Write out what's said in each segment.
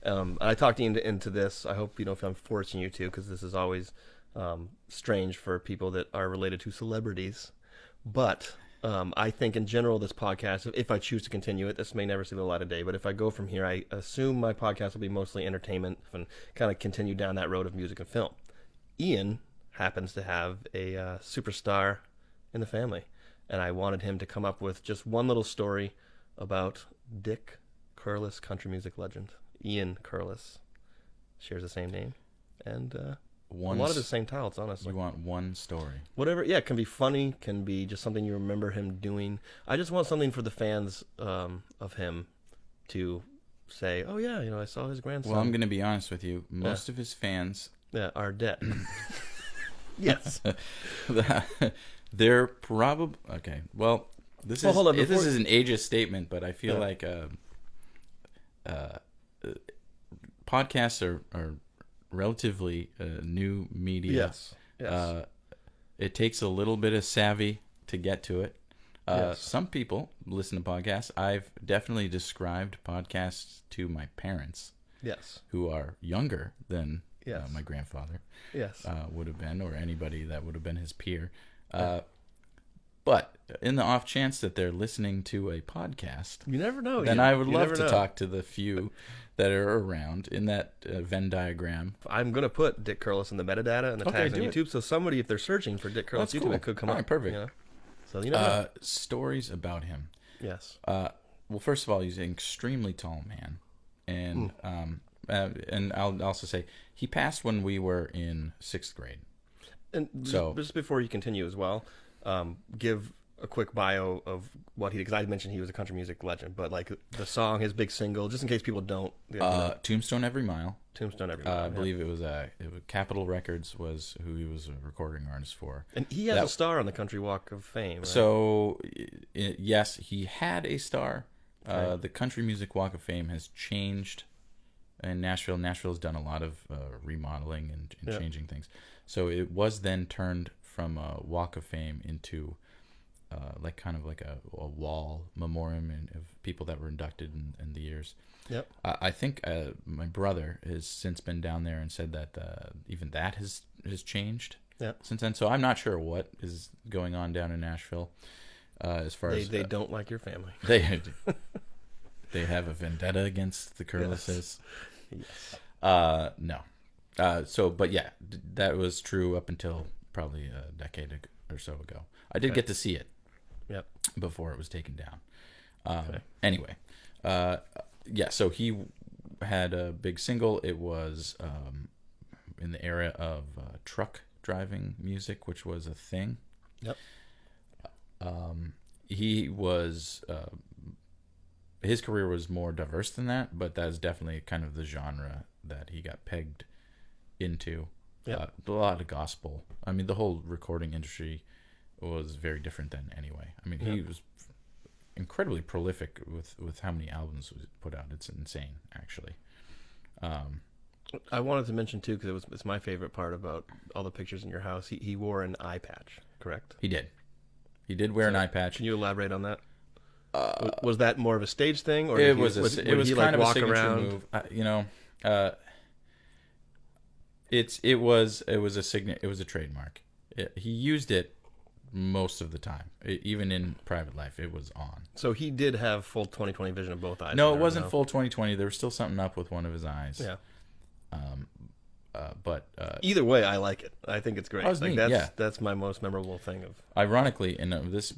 I talked Ian into this. I hope you know if I'm forcing you to, because this is always strange for people that are related to celebrities. But I think in general, this podcast, if I choose to continue it, this may never see the light of day. But if I go from here, I assume my podcast will be mostly entertainment and kind of continue down that road of music and film. Ian happens to have a superstar in the family, and I wanted him to come up with just one little story about Dick Curless, country music legend. Ian Curless shares the same name, and a lot of the same titles, honestly. You want one story? Whatever, yeah, it can be funny, can be just something you remember him doing. I just want something for the fans of him to say, oh yeah, I saw his grandson. Well, I'm going to be honest with you. Most of his fans are dead. Yes. They're probably... Okay, well, this is an ageist statement, but I feel like podcasts are relatively new media. Yes. It takes a little bit of savvy to get to it. Some people listen to podcasts. I've definitely described podcasts to my parents. Yes. Who are younger than my grandfather. Yes. Would have been, or anybody that would have been his peer. But in the off chance that they're listening to a podcast, you never know. Then I would love to talk to the few that are around in that Venn diagram. I'm going to put Dick Curless in the metadata and the tags on YouTube, so somebody, if they're searching for Dick Curless YouTube, it could come up. All right, perfect. So know. Stories about him. Yes. Well, first of all, he's an extremely tall man, and I'll also say he passed when we were in 6th grade. And so, just before you continue as well, give a quick bio of what he did, because I mentioned he was a country music legend, but like the song, his big single, just in case people don't. Tombstone Every Mile. Tombstone Every Mile. I believe it was Capitol Records was who he was a recording artist for. And he has a star on the Country Walk of Fame, right? So, yes, he had a star. The Country Music Walk of Fame has changed in Nashville. Nashville's done a lot of remodeling and changing things. So it was then turned from a Walk of Fame into like a wall memoriam of people that were inducted in the years. Yep. I think my brother has since been down there and said that even that has changed since then. So I'm not sure what is going on down in Nashville as far as they don't like your family. They have a vendetta against the Curlesses. Yes. No. But yeah, that was true up until probably a decade or so ago. I did get to see it. Yep. Before it was taken down. Anyway, so he had a big single. It was in the era of truck driving music, which was a thing. Yep. He was... his career was more diverse than that, but that's definitely kind of the genre that he got pegged into. Yep. A lot of gospel. I mean, the whole recording industry was very different then anyway. I mean, he was incredibly prolific with how many albums was put out. It's insane, actually. I wanted to mention, too, because it's my favorite part about all the pictures in your house. He wore an eye patch, correct? He did. He did wear an eye patch. Can you elaborate on that? Was that more of a stage thing, or it was kind of a signature around? move? It was a trademark. He used it most of the time, even in private life. It was on. So he did have full 20/20 vision of both eyes. No, it wasn't full 20/20. There was still something up with one of his eyes. Yeah. But either way, I like it. I think it's great. Oh, it's neat, that's my most memorable thing of. Ironically, and this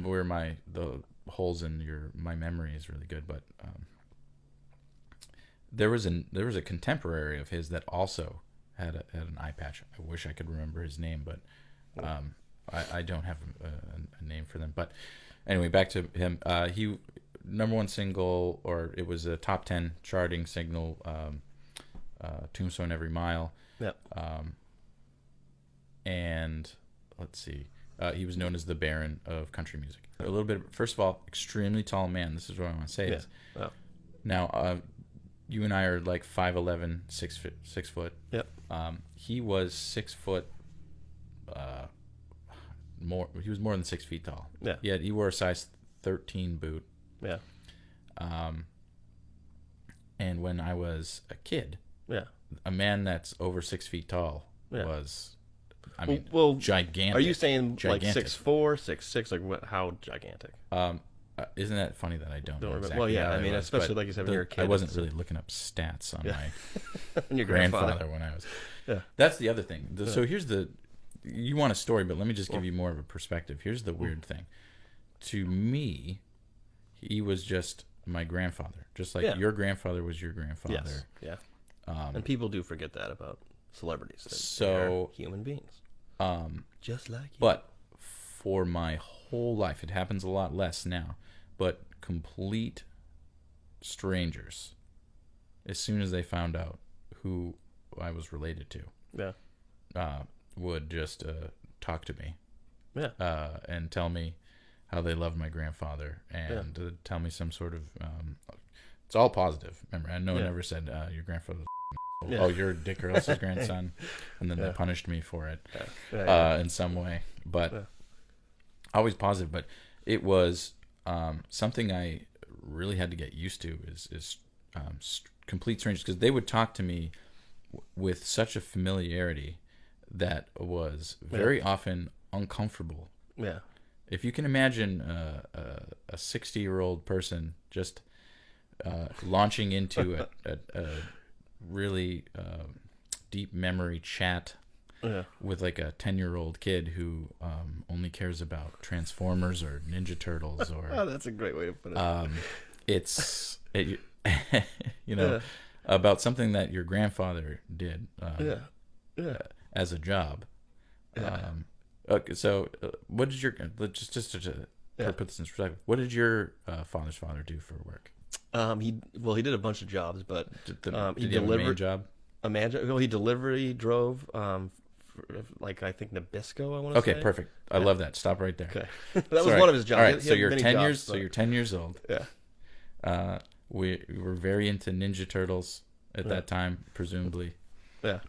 where the holes in my memory is really good, but there was a contemporary of his that also had an eye patch. I wish I could remember his name, but I don't have a name for them. But anyway, back to him. He number one single, or it was a top 10 charting single. Tombstone Every Mile. Yep. And let's see. He was known as the Baron of country music. A little bit. First of all, extremely tall man. This is what I want to say. Yeah. Now, you and I are like 5'11", 6 foot. Yep. He was 6 foot. More. He was more than 6 feet tall. Yeah. He wore a size 13 boot. Yeah. And when I was a kid, Yeah. a man that's over 6 feet tall was, I mean, well, gigantic. Are you saying gigantic. like 6'4", 6'6"? Like what? How gigantic? Isn't that funny that I don't know remember. exactly? Well, yeah. how I mean, was, especially like you said when you're a kid. I wasn't really looking up stats on my and your grandfather when I was. Yeah. That's the other thing. So here's the. You want a story, but let me just give you more of a perspective. Here's the weird thing. To me, he was just my grandfather, just like your grandfather was your grandfather. Yes. Yeah. And people do forget that about celebrities. So they're human beings. Just like you. But for my whole life, it happens a lot less now, but complete strangers, as soon as they found out who I was related to, would just talk to me, and tell me how they loved my grandfather, and tell me some sort of it's all positive. Remember, no one ever said your grandfather was oh, you're Dick Curless' grandson, and then they punished me for it in some way, but always positive. But it was something I really had to get used to is complete strangers, because they would talk to me with such a familiarity that was very often uncomfortable. Yeah. If you can imagine a 60-year-old person just launching into a really deep memory chat with like a 10-year-old kid who only cares about Transformers or Ninja Turtles or oh, that's a great way to put it. It's about something that your grandfather did as a job. Okay, so what did your just to put this in perspective? What did your father's father do for work? He did a bunch of jobs, but did he delivered a main job. He drove like I think Nabisco. I want to say. Okay, perfect. I love that. Stop right there. Okay, that was one of his jobs. All right, so you're 10 jobs, years. So you're 10 years old. Yeah. We were very into Ninja Turtles at that time, presumably. Yeah.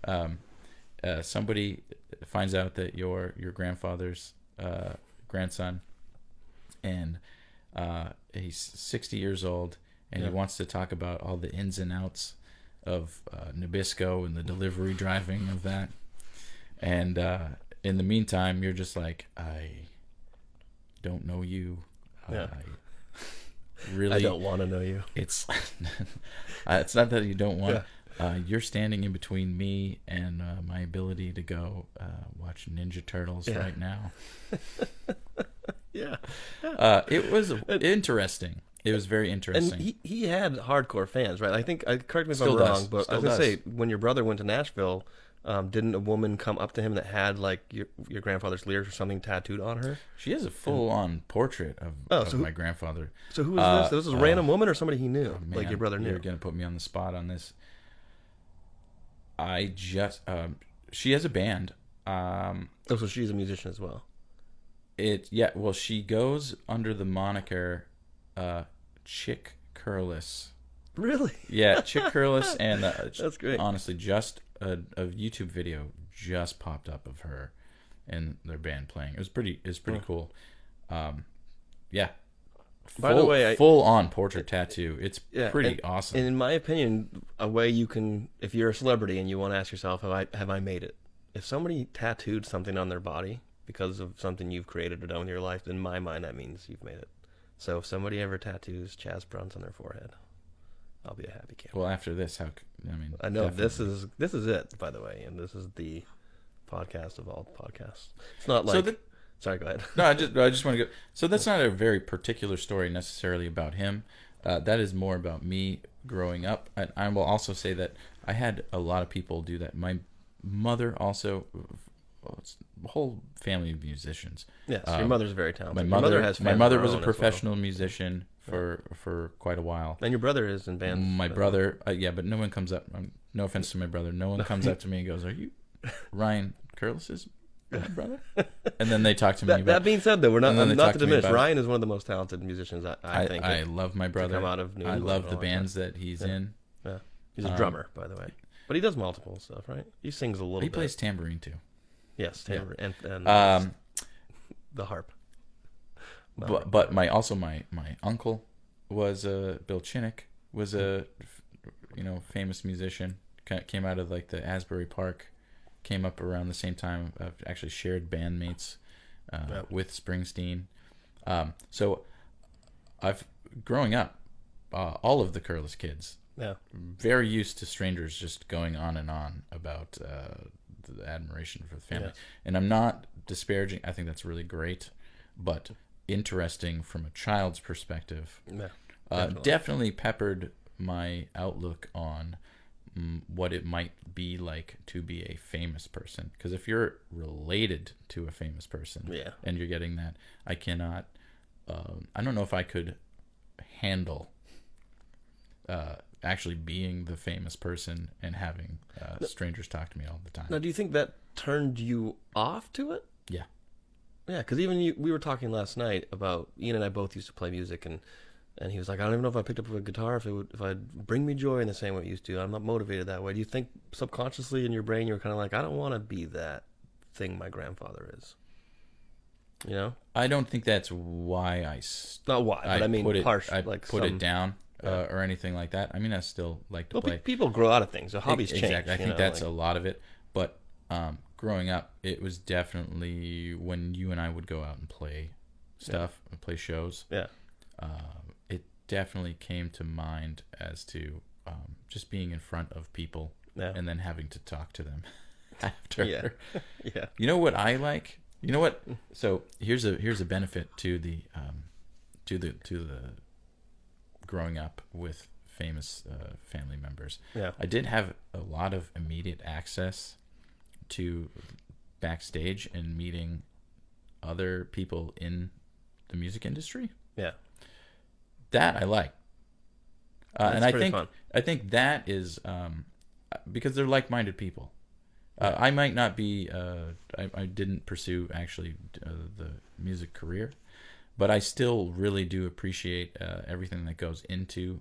Somebody finds out that you're your grandfather's grandson, and he's 60 years old, and he wants to talk about all the ins and outs of Nabisco and the delivery driving of that. And in the meantime, you're just like, I don't know you. Yeah. I don't want to know you. It's it's not that you don't want. You're standing in between me and my ability to go watch Ninja Turtles right now. It was interesting. It was very interesting. And he had hardcore fans, right? I think, correct me if I'm Still wrong, does. but I was going to say, when your brother went to Nashville, didn't a woman come up to him that had like your grandfather's lyrics or something tattooed on her? She has a full-on portrait of my grandfather. So who was this? This was a random woman or somebody he knew, like your brother knew? You're going to put me on the spot on this. I just... she has a band. So she's a musician as well. Well, she goes under the moniker Chick Curless. Really? Yeah, Chick Curless, and that's great. Honestly, just a YouTube video just popped up of her and their band playing. It was pretty cool. Yeah. By the way, full on portrait tattoo. It's pretty awesome. And in my opinion, a way you can, if you're a celebrity and you want to ask yourself, have I made it? If somebody tattooed something on their body because of something you've created or done with your life, in my mind, that means you've made it. So if somebody ever tattoos Chaz Bruns on their forehead, I'll be a happy camper. Well, after this, I know definitely. This is it, by the way, and this is the podcast of all podcasts. It's not like. Sorry, go ahead. No, I just want to go. So that's not a very particular story necessarily about him. That is more about me growing up. And I will also say that I had a lot of people do that. My mother also. It's a whole family of musicians. Yes, your mother's very talented. My mother was a professional musician for quite a while. And your brother is in bands. My brother, but no one comes up. No offense to my brother. No one comes up to me and goes, "Are you Ryan Curless's brother?" And then they talk to me. That being said, though, we're not to diminish. Ryan is one of the most talented musicians I think. I love my brother. Come out of New England. I love the bands that he's in. Yeah, he's a drummer, by the way, but he does multiple stuff, right? He sings a little. He plays tambourine too. Yes, tambourine and the harp. But my uncle was Bill Chinnick was a famous musician. Came out of like the Asbury Park. Came up around the same time. I've actually shared bandmates with Springsteen. So I've growing up, all of the Curless kids. Yeah. Very used to strangers just going on and on about the admiration for the family. Yes. And I'm not disparaging. I think that's really great, but interesting from a child's perspective. Yeah. Definitely peppered my outlook on what it might be like to be a famous person. Because if you're related to a famous person, Yeah. and you're getting that, I cannot. I don't know if I could handle actually being the famous person and having strangers talk to me all the time. Now, do you think that turned you off to it? Yeah. Yeah, because even we were talking last night about Ian and I both used to play music, and he was like, I don't even know if I picked up a guitar if I'd bring me joy in the same way it used to. I'm not motivated that way. Do you think subconsciously in your brain you were kind of like, I don't want to be that thing my grandfather is? You know? I don't think that's why Not why, but I mean, put it down or anything like that. I mean, I still like to play. People grow out of things. So hobbies change. Exactly. I think that's a lot of it. But growing up, it was definitely when you and I would go out and play stuff, and play shows. Yeah. It definitely came to mind as to just being in front of people and then having to talk to them after. Yeah. Yeah. You know what I like? You know what? So here's a benefit to the growing up with famous family members. Yeah. I did have a lot of immediate access to backstage and meeting other people in the music industry. Yeah. That I like. And fun. I think that is because they're like-minded people. I might not be. I didn't pursue actually the music career, but I still really do appreciate everything that goes into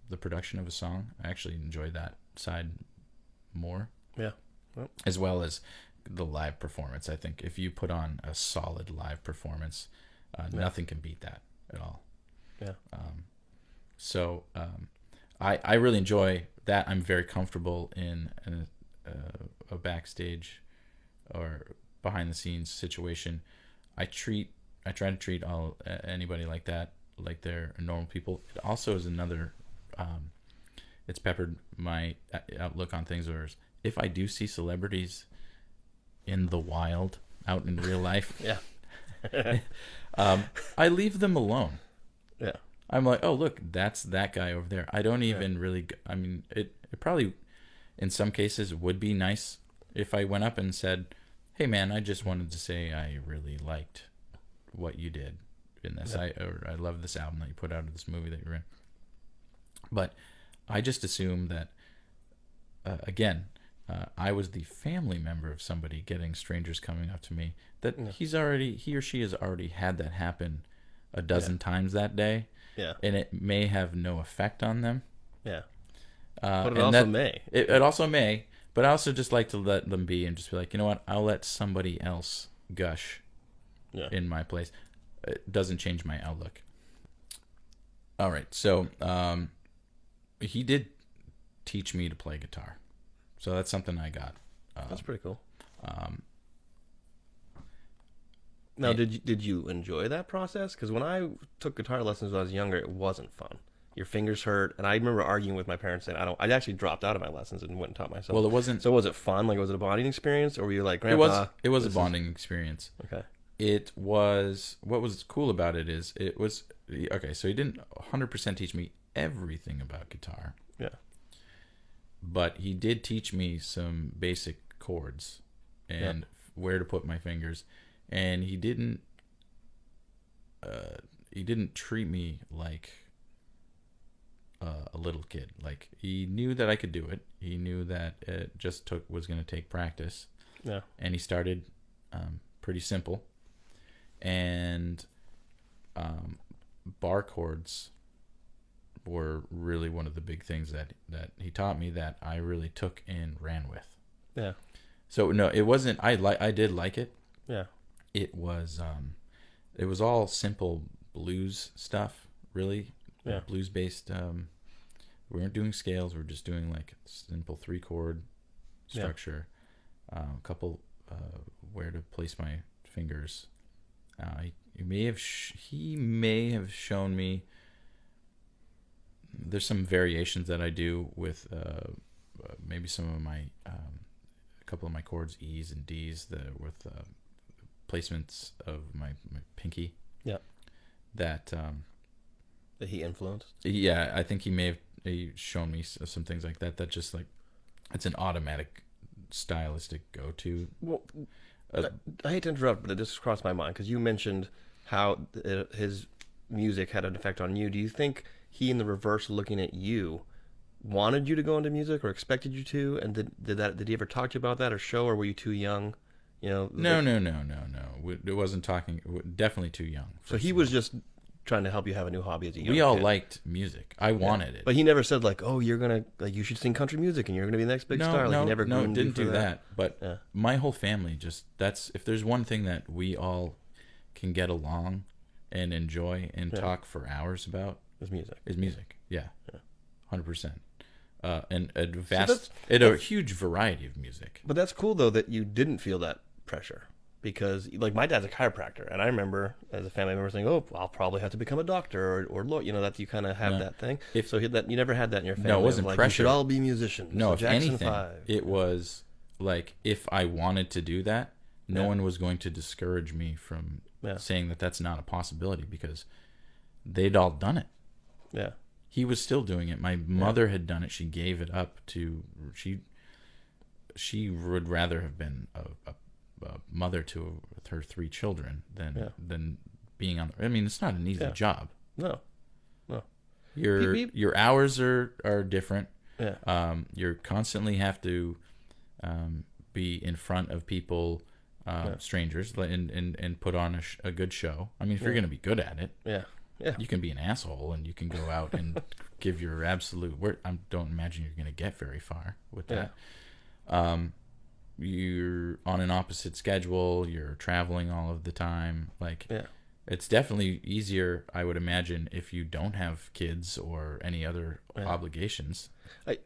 the production of a song. I actually enjoy that side more. Yeah. Well. As well as the live performance. I think if you put on a solid live performance, nothing can beat that at all. Yeah. So I really enjoy that. I'm very comfortable in a backstage or behind the scenes situation. I try to treat anybody like that like they're normal people. It also is another. It's peppered my outlook on things. Whereas if I do see celebrities in the wild, out in real life, I leave them alone. Yeah. I'm like, oh, look, that's that guy over there. I don't even really. I mean, it probably, in some cases, would be nice if I went up and said, "Hey, man, I just wanted to say I really liked what you did in this. I love this album that you put out, of this movie that you're in." But I just assume that, again, I was the family member of somebody getting strangers coming up to me. That he or she has already had that happen a dozen times that day. Yeah. And it may have no effect on them. Yeah. But it also may. It also may. But I also just like to let them be and just be like, you know what? I'll let somebody else gush in my place. It doesn't change my outlook. All right. So he did teach me to play guitar. So that's something I got. That's pretty cool. Now, did you enjoy that process? Because when I took guitar lessons when I was younger, it wasn't fun. Your fingers hurt, and I remember arguing with my parents saying, I actually dropped out of my lessons and went and taught myself. Well, it wasn't. So was it fun? Like, was it a bonding experience, or were you like, Grandpa? It was a bonding experience. Okay. It was. What was cool about it is it was okay. So he didn't 100% teach me everything about guitar. Yeah. But he did teach me some basic chords and where to put my fingers. And he didn't treat me like a little kid. Like, he knew that I could do it. He knew that it just was going to take practice. Yeah. And he started pretty simple. And bar chords were really one of the big things that he taught me that I really took and ran with. Yeah. So no, it wasn't. I did like it. Yeah. It was all simple blues stuff, really. Yeah. Blues based We weren't doing scales. We're just doing like simple 3-chord structure. A couple where to place my fingers. He may have shown me. There's some variations that I do with maybe some of my a couple of my chords, E's and D's, with placements of my pinky. Yeah. That he influenced. Yeah, I think he may have shown me some things like that. That just like it's an automatic stylistic go-to. Well, I hate to interrupt, but it just crossed my mind because you mentioned how his music had an effect on you. Do you think he, in the reverse, looking at you, wanted you to go into music or expected you to? And did he ever talk to you about that or show, or were you too young? No. It wasn't talking. Definitely too young. So he was just trying to help you have a new hobby as a young kid. We all liked music. I wanted it. But he never said like, "Oh, you're gonna you should sing country music and you're gonna be the next big star." Like, he never didn't do that. But my whole family if there's one thing that we all can get along and enjoy and talk for hours about is music. Yeah. 100%. And a huge variety of music. But that's cool though that you didn't feel that pressure. Because like my dad's a chiropractor, and I remember as a family member saying, "Oh, I'll probably have to become a doctor or that you kind of have that thing." So you never had that in your family. No, it wasn't like, pressure. You should all be musicians. No, so if Jackson anything, 5. It was like if I wanted to do that, no one was going to discourage me from saying that that's not a possibility because they'd all done it. Yeah, he was still doing it. My mother had done it. She gave it up to she would rather have been a mother to her 3 children than being on. I mean, it's not an easy job. No. Your hours are different. Yeah. You constantly have to be in front of people, strangers, and put on a good show. I mean, if you're going to be good at it, you can be an asshole and you can go out and give your absolute word. I don't imagine you're going to get very far with that. You're on an opposite schedule. You're traveling all of the time. It's definitely easier, I would imagine, if you don't have kids or any other obligations.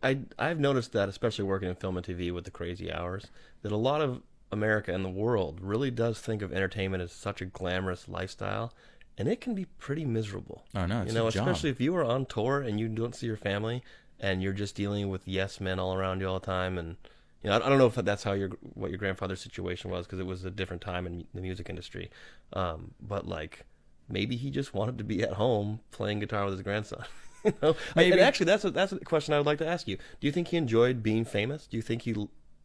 I've noticed that, especially working in film and TV with the crazy hours, that a lot of America and the world really does think of entertainment as such a glamorous lifestyle, and it can be pretty miserable. Oh no, it's a job. Especially if you are on tour and you don't see your family and you're just dealing with yes men all around you all the time. And I don't know if that's how what your grandfather's situation was, because it was a different time in the music industry. But like maybe he just wanted to be at home playing guitar with his grandson. Maybe. And actually, that's a question I would like to ask you. Do you think he enjoyed being famous? Do you think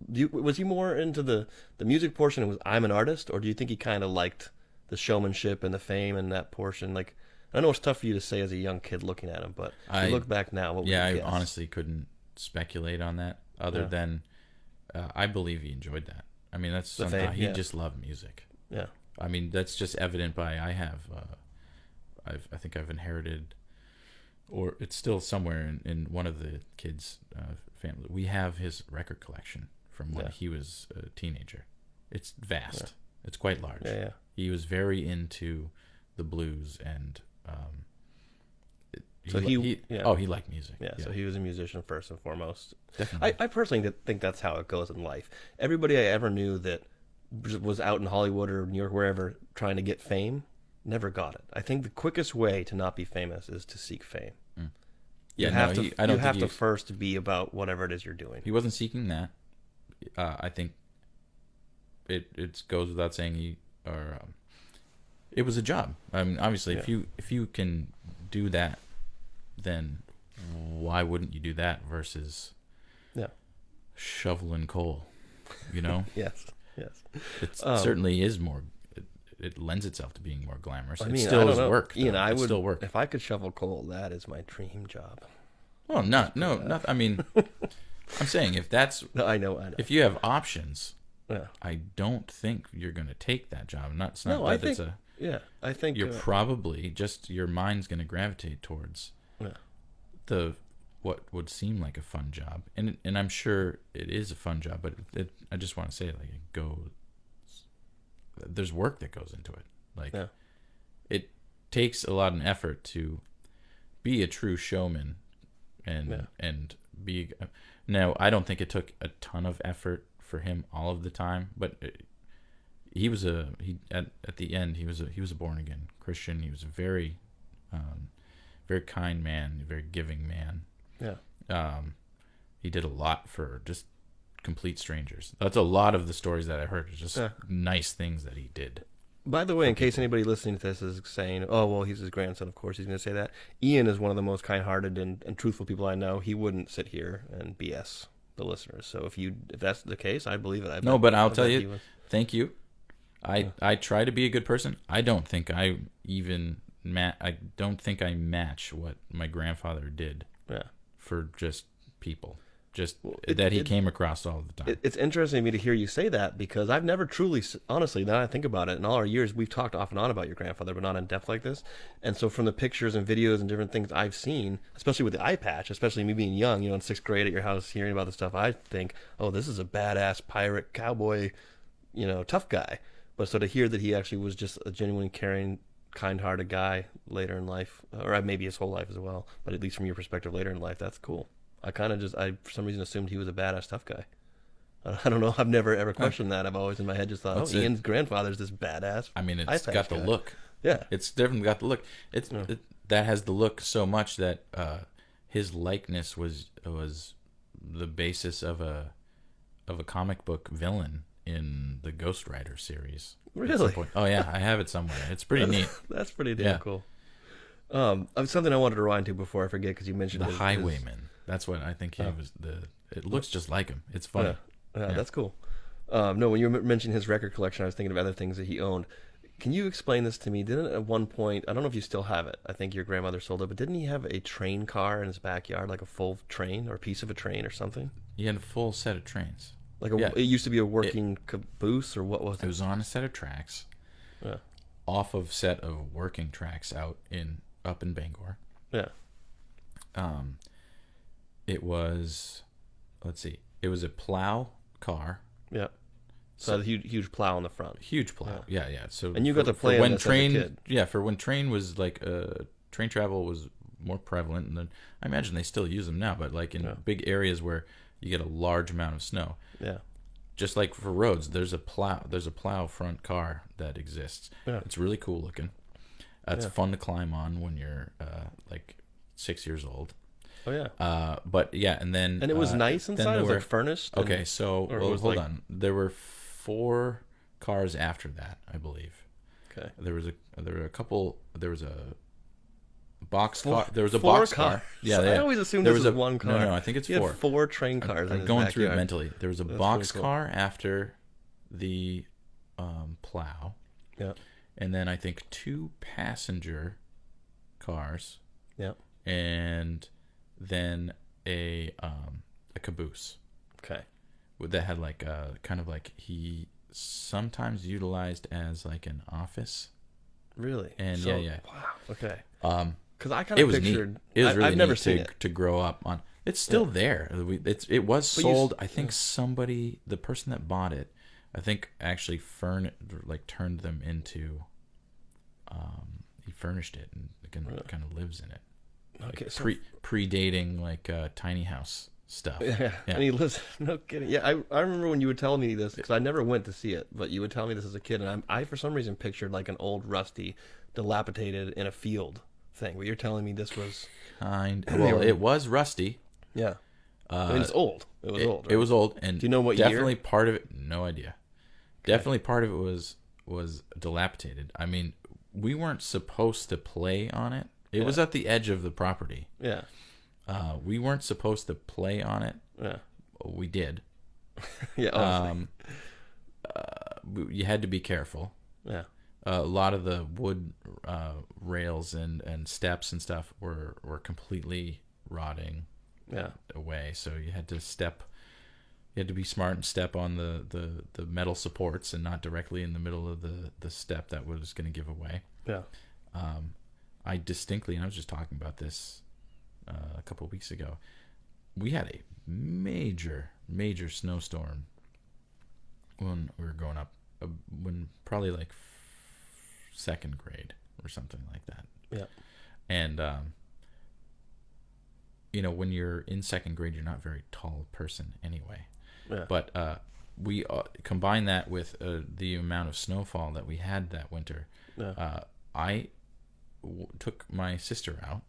was he more into the music portion and was I'm an artist, or do you think he kind of liked the showmanship and the fame and that portion? Like, I know it's tough for you to say as a young kid looking at him, but if you look back now, what would you guess? I honestly couldn't speculate on that other than I believe he enjoyed that. I mean, that's something he just loved music. Yeah. I mean, that's just evident by I think I've inherited, or it's still somewhere in one of the kids' family. We have his record collection from when he was a teenager. It's vast. Yeah. It's quite large. Yeah. He was very into the blues and he liked music. Yeah, so he was a musician first and foremost. Definitely. I personally think that's how it goes in life. Everybody I ever knew that was out in Hollywood or New York, wherever, trying to get fame, never got it. I think the quickest way to not be famous is to seek fame. Mm. You have to first be about whatever it is you're doing. He wasn't seeking that. I think it goes without saying it was a job. I mean, obviously, if you can do that, then why wouldn't you do that versus shoveling coal? Yes. It certainly is more. It lends itself to being more glamorous. I mean, it still is work. Ian, I would still work. If I could shovel coal. That is my dream job. Well, not. I mean, I'm saying if that's. No, I know. If you have options, I don't think you're going to take that job. I think you're probably just your mind's going to gravitate towards what would seem like a fun job, and I'm sure it is a fun job. But I just want to say, like, it goes. There's work that goes into it. Like, it takes a lot of effort to be a true showman and be. Now, I don't think it took a ton of effort for him all of the time, but he was at the end he was a born again Christian. He was a very very kind man, a very giving man. Yeah. He did a lot for just complete strangers. That's a lot of the stories that I heard. Just nice things that he did. By the way, in case anybody listening to this is saying, "Oh, well, he's his grandson," of course he's going to say that. Ian is one of the most kind-hearted and truthful people I know. He wouldn't sit here and BS the listeners. So if that's the case, I believe it. But I'll tell you, thank you. I try to be a good person. I don't think I match what my grandfather did. Yeah. For just people. That he came across all the time. It's interesting to me to hear you say that, because I've never truly, honestly, now I think about it, in all our years, we've talked off and on about your grandfather, but not in depth like this. And so from the pictures and videos and different things I've seen, especially with the eye patch, especially me being young, in 6th grade at your house, hearing about the stuff, I think, oh, this is a badass pirate, cowboy, tough guy. But so to hear that he actually was just a genuine, caring, kind-hearted guy later in life, or maybe his whole life as well, but at least from your perspective later in life, that's cool. I for some reason assumed he was a badass tough guy. I don't know. I've never ever questioned that. I've always in my head just thought, Ian's grandfather's this badass. I mean, it's got the look. Yeah, it's definitely got the look. That has the look so much that his likeness was the basis of a comic book villain in the Ghost Rider series. Really? Oh yeah, I have it somewhere. It's pretty neat. That's pretty damn cool. Something I wanted to rewind to before I forget, because you mentioned the Highwayman. That's what I think he was. It looks just like him. It's funny. Yeah, that's cool. No, when you mentioned his record collection, I was thinking of other things that he owned. Can you explain this to me? Didn't at one point, I don't know if you still have it, I think your grandmother sold it, but didn't he have a train car in his backyard, like a full train or a piece of a train or something? He had a full set of trains. It used to be a working caboose, or what was it? It was on a set of tracks. Yeah. Off of set of working tracks up in Bangor. Yeah. It was, let's see, it was a plow car. Yeah. So a huge plow on the front. Huge plow. Yeah. So and you got to play when train. As a kid. Yeah, for when train was train travel was more prevalent, and then I imagine they still use them now, but in big areas where you get a large amount of snow. Yeah. Just like for roads, there's a plow front car that exists. Yeah. It's really cool looking. It's fun to climb on when you're 6 years old. Oh yeah. But yeah, and it was nice inside. It was furnished. Okay, so hold on. There were 4 cars after that, I believe. Okay. There were a couple. There was a box car. There was a 4 box cars. car. Yeah, I always assumed there was one car. No, I think it's 4. He had 4 train cars. I'm going through it mentally. There was a box car after the plow. Yeah. And then I think 2 passenger cars. Yeah. And then a caboose. Okay. That had kind of he sometimes utilized as an office. Really? And yeah. Wow. Okay. Because I kind of pictured. Neat. It was really I've never neat seen it to grow up on. It's still there. It was sold. I think the person that bought it, I think actually turned them into. He furnished it and kind of lives in it. Okay, predating tiny house stuff. Yeah. And he lives. No kidding. Yeah, I remember when you would tell me this, because I never went to see it, but you would tell me this as a kid, and I for some reason pictured an old rusty, dilapidated in a field thing. But you're telling me this was it was rusty. Yeah. It's old. It was old. Right? It was old, and do you know what definitely year? Part of it. No idea. Okay. Definitely part of it was dilapidated. I mean, we weren't supposed to play on it. It was at the edge of the property. Yeah. We weren't supposed to play on it. Yeah. We did. Yeah. You had to be careful. Yeah. A lot of the wood rails and steps and stuff were completely rotting away. So you had to be smart and step on the metal supports and not directly in the middle of the step that was going to give away. Yeah. I distinctly, and I was just talking about this a couple of weeks ago, we had a major snowstorm when we were growing up, when probably 2nd grade or something like that. Yeah. And when you're in second grade, you're not a very tall person anyway. Yeah. But we combine that with the amount of snowfall that we had that winter. Yeah. I took my sister out,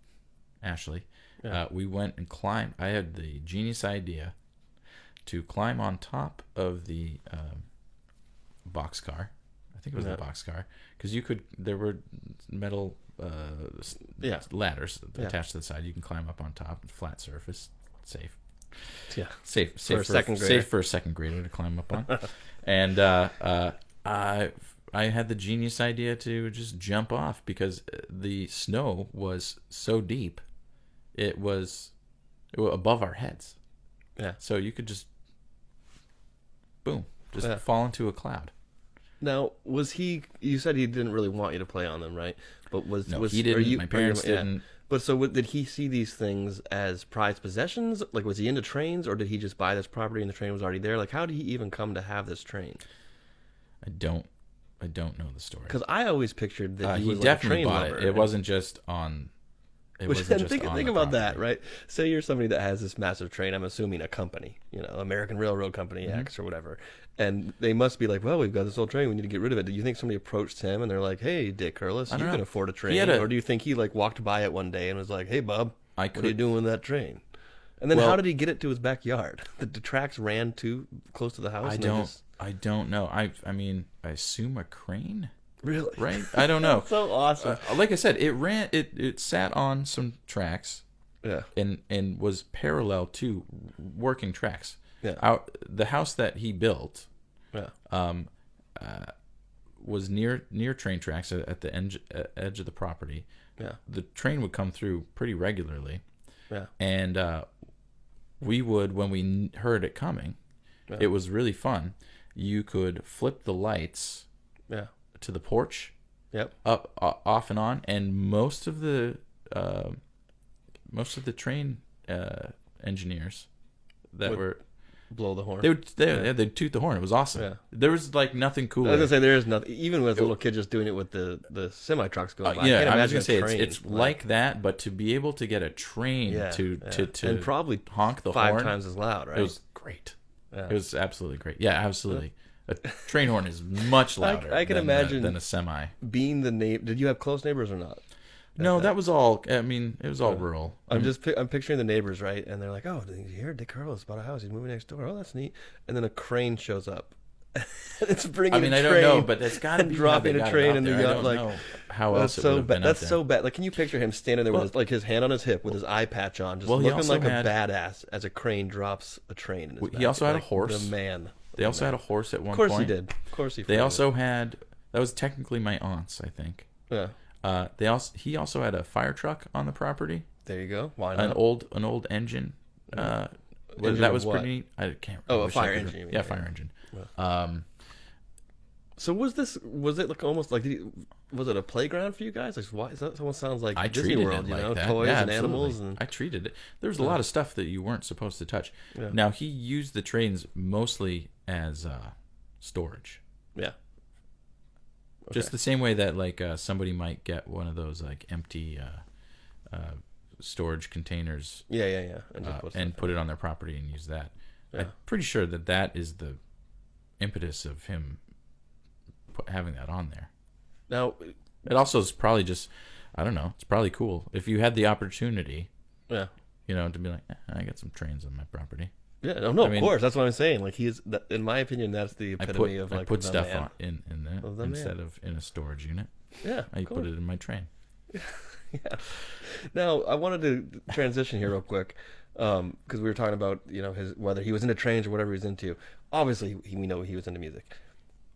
Ashley. Yeah. We went and climbed. I had the genius idea to climb on top of the boxcar. I think it was the boxcar, because there were metal ladders attached to the side. You can climb up on top, flat surface, safe. Yeah, safe for a second grader to climb up on. And I had the genius idea to just jump off because the snow was so deep, it was above our heads. Yeah, so you could just fall into a cloud. Now, was he? You said he didn't really want you to play on them, right? But was he didn't? My parents didn't. But so, did he see these things as prized possessions? Like, was he into trains, or did he just buy this property and the train was already there? Like, how did he even come to have this train? I don't know the story. Because I always pictured that he was definitely like a train bought lover. It wasn't just on. Think about that, right? Say you're somebody that has this massive train. I'm assuming a company, American Railroad Company X or whatever, and they must be like, well, we've got this old train, we need to get rid of it. Do you think somebody approached him and they're like, hey, Dick Curless, you can afford a train, or do you think he like walked by it one day and was like, hey, Bob, what are you doing with that train? And then how did he get it to his backyard? The tracks ran too close to the house. I don't know. I mean, I assume a crane. Really? Right? I don't know. So awesome. Like I said, it sat on some tracks. Yeah. And was parallel to working tracks. Yeah. The house that he built. Yeah. Was near train tracks at the edge of the property. Yeah. The train would come through pretty regularly. Yeah. And we would, when we heard it coming, it was really fun. You could flip the lights. Yeah. To the porch, yep, up, off and on, and most of the train engineers that were blow the horn. They'd toot the horn. It was awesome. Yeah. There was like nothing cooler. I was gonna say there is nothing. Even with a little kid just doing it with the semi trucks going by. I was gonna say it's like that, but to be able to get a train to and probably honk the horn 5 times as loud, right? It was great. Yeah. It was absolutely great. Yeah, absolutely. A train horn is much louder. I can imagine than a semi. Being the neighbor, did you have close neighbors or not? No, that was all. I mean, it was all rural. I'm picturing the neighbors, right? And they're like, "Oh, did you hear Dick Curless bought a house? He's moving next door. Oh, that's neat." And then a crane shows up. It's bringing. I don't know, but it's got to be dropping a train in the yard. Like, know how else? That's so bad. That's so bad. Like, can you picture him standing there with his hand on his hip, with his eye patch on, just looking like a badass as a crane drops a train in his back. He also had a horse. The man. They also had a horse at one point. Of course he did. Of course he. They also had. That was technically my aunt's, I think. Yeah. He also had a fire truck on the property. There you go. Why not? An old engine. That was pretty neat. I can't. Oh, a fire engine. Yeah, fire engine. Yeah. So was it like almost like was it a playground for you guys? Like, why? That almost sounds like Disney World, that. Toys and animals. And I treated it. There was a lot of stuff that you weren't supposed to touch. Yeah. Now he used the trains mostly as storage. Yeah. Okay. Just the same way that like somebody might get one of those like empty storage containers. Yeah. And put it on their property and use that. Yeah. I'm pretty sure that is the impetus of him having that on there. Now, it also is probably just, I don't know, it's probably cool if you had the opportunity. Yeah. To be like, I got some trains on my property. Yeah, of course, that's what I'm saying. Like in my opinion, that's the epitome of like. I put stuff on in there instead of in a storage unit. Yeah, I put it in my train. Yeah. Now I wanted to transition here real quick because we were talking about whether he was into trains or whatever he was into. Obviously, we know he was into music.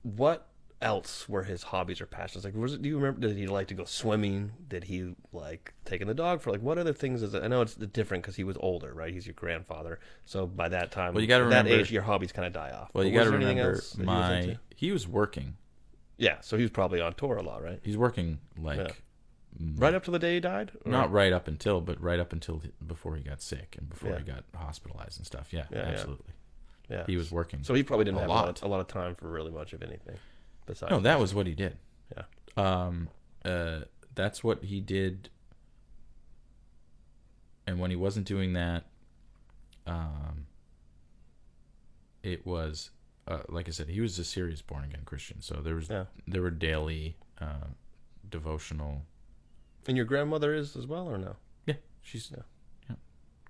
What else were his hobbies or passions? Like, do you remember? Did he like to go swimming? Did he like taking the dog for what other things? I know it's different because he was older, right? He's your grandfather, so by that time, you got to remember that age, your hobbies kind of die off. Well, you got to remember he was working. Yeah, so he was probably on tour a lot, right? He's working right up to the day he died. Or? Not right up until, but right up until before he got sick and before he got hospitalized and stuff. Yeah, absolutely. Yeah, he was working. So he probably didn't have a lot of time for really much of anything. No, that was what he did. Yeah. That's what he did. and when he wasn't doing that, it was like I said, he was a serious born again Christian. So there were daily devotional. And your grandmother is as well, or no? Yeah, she's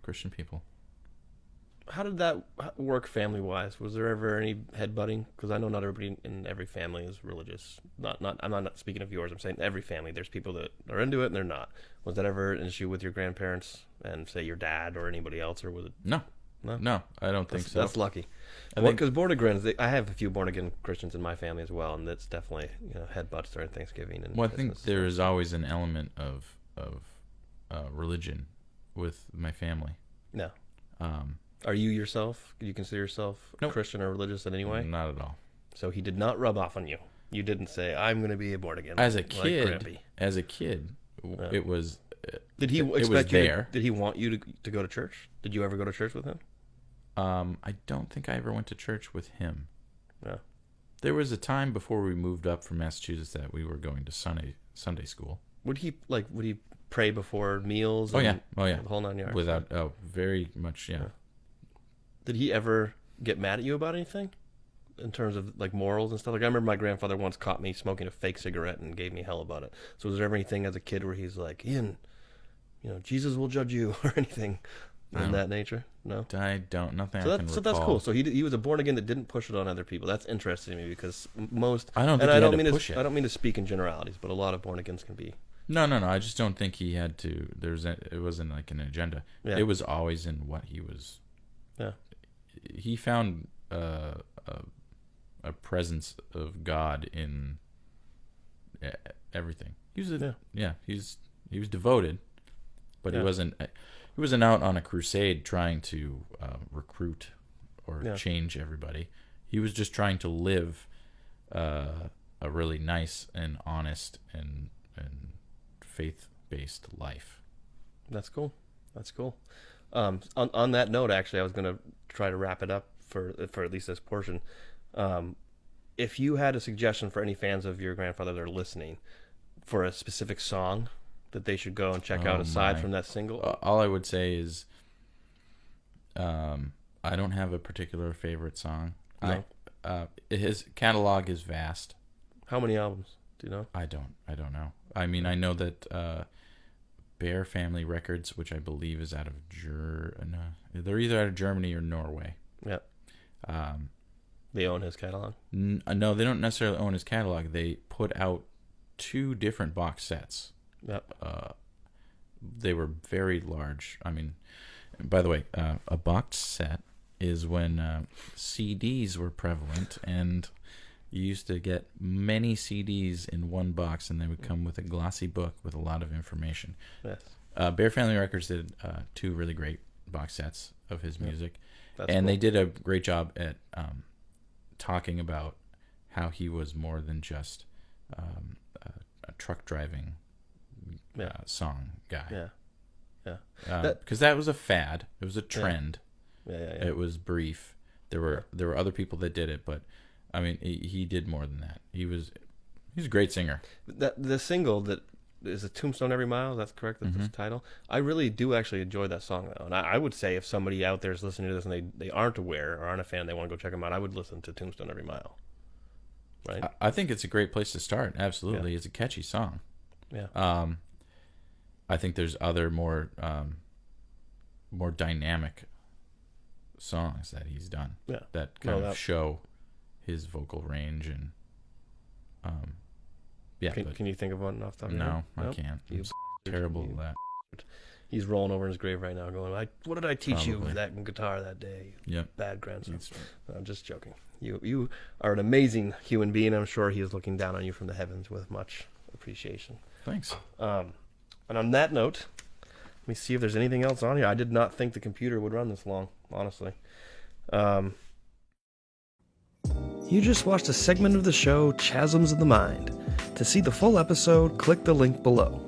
Christian people. How did that work family-wise? Was there ever any headbutting? Because I know not everybody in every family is religious. I'm not speaking of yours. I'm saying every family. There's people that are into it and they're not. Was that ever an issue with your grandparents and, say, your dad or anybody else, or was it? No, I don't think so. That's lucky. Because born-again, I have a few born-again Christians in my family as well, and that's definitely headbutts during Thanksgiving. And I think there is always an element of religion with my family. No. Are you yourself? Do you consider yourself Christian or religious in any way? Not at all. So he did not rub off on you. You didn't say, "I'm going to be a born again." As a kid, it was. Did he expect you? Did he want you to go to church? Did you ever go to church with him? I don't think I ever went to church with him. Yeah. There was a time before we moved up from Massachusetts that we were going to Sunday school. Would he pray before meals? Oh yeah. The whole 9 yards. Very much. Yeah. Did he ever get mad at you about anything in terms of like morals and stuff? Like I remember my grandfather once caught me smoking a fake cigarette and gave me hell about it. So was there ever anything as a kid where he's like, "Ian, Jesus will judge you," or anything in that nature? No, I don't. Nothing. So that's cool. So he was a born again that didn't push it on other people. That's interesting to me because most. I don't think he had to push it. I don't mean to speak in generalities, but a lot of born agains can be. No. I just don't think he had to. It wasn't like an agenda. Yeah. It was always in what he was. Yeah. He found a presence of God in everything. He was devoted, but he wasn't out on a crusade trying to recruit or change everybody. He was just trying to live a really nice and honest and faith-based life. That's cool. On that note, actually, I was going to try to wrap it up for at least this portion. If you had a suggestion for any fans of your grandfather that are listening for a specific song that they should go and check out aside from that single, all I would say is, I don't have a particular favorite song. No. His catalog is vast. How many albums do you know? I don't know. I mean, I know that Bear Family Records, which I believe is out of they're either out of Germany or Norway. Yep. They own his catalog? No, they don't necessarily own his catalog. They put out 2 different box sets. Yep. They were very large. I mean, by the way, a box set is when CDs were prevalent, and you used to get many CDs in one box, and they would come with a glossy book with a lot of information. Yes. Bear Family Records did 2 really great box sets of his music, and cool. They did a great job at talking about how he was more than just a truck driving song guy. Because that was a fad. It was a trend. Yeah. It was brief. There were other people that did it, but I mean, he did more than that. He's a great singer. The single that is a Tombstone Every Mile, that's correct? That's the title? I really do actually enjoy that song, though. And I would say if somebody out there is listening to this and they aren't aware or aren't a fan, they want to go check them out, I would listen to Tombstone Every Mile. Right? I think it's a great place to start. Absolutely. It's a catchy song. Yeah. I think there's other more dynamic songs that he's done that kind of show his vocal range and Can you think of one off the top of your head? No, I can't. I'm terrible at that. He's rolling over in his grave right now going, what did I teach you with that guitar that day? Yep. Bad grandson. I'm just joking. You are an amazing human being. I'm sure he is looking down on you from the heavens with much appreciation. Thanks. And on that note, let me see if there's anything else on here. I did not think the computer would run this long, honestly. You just watched a segment of the show Chasms of the Mind. To see the full episode, click the link below.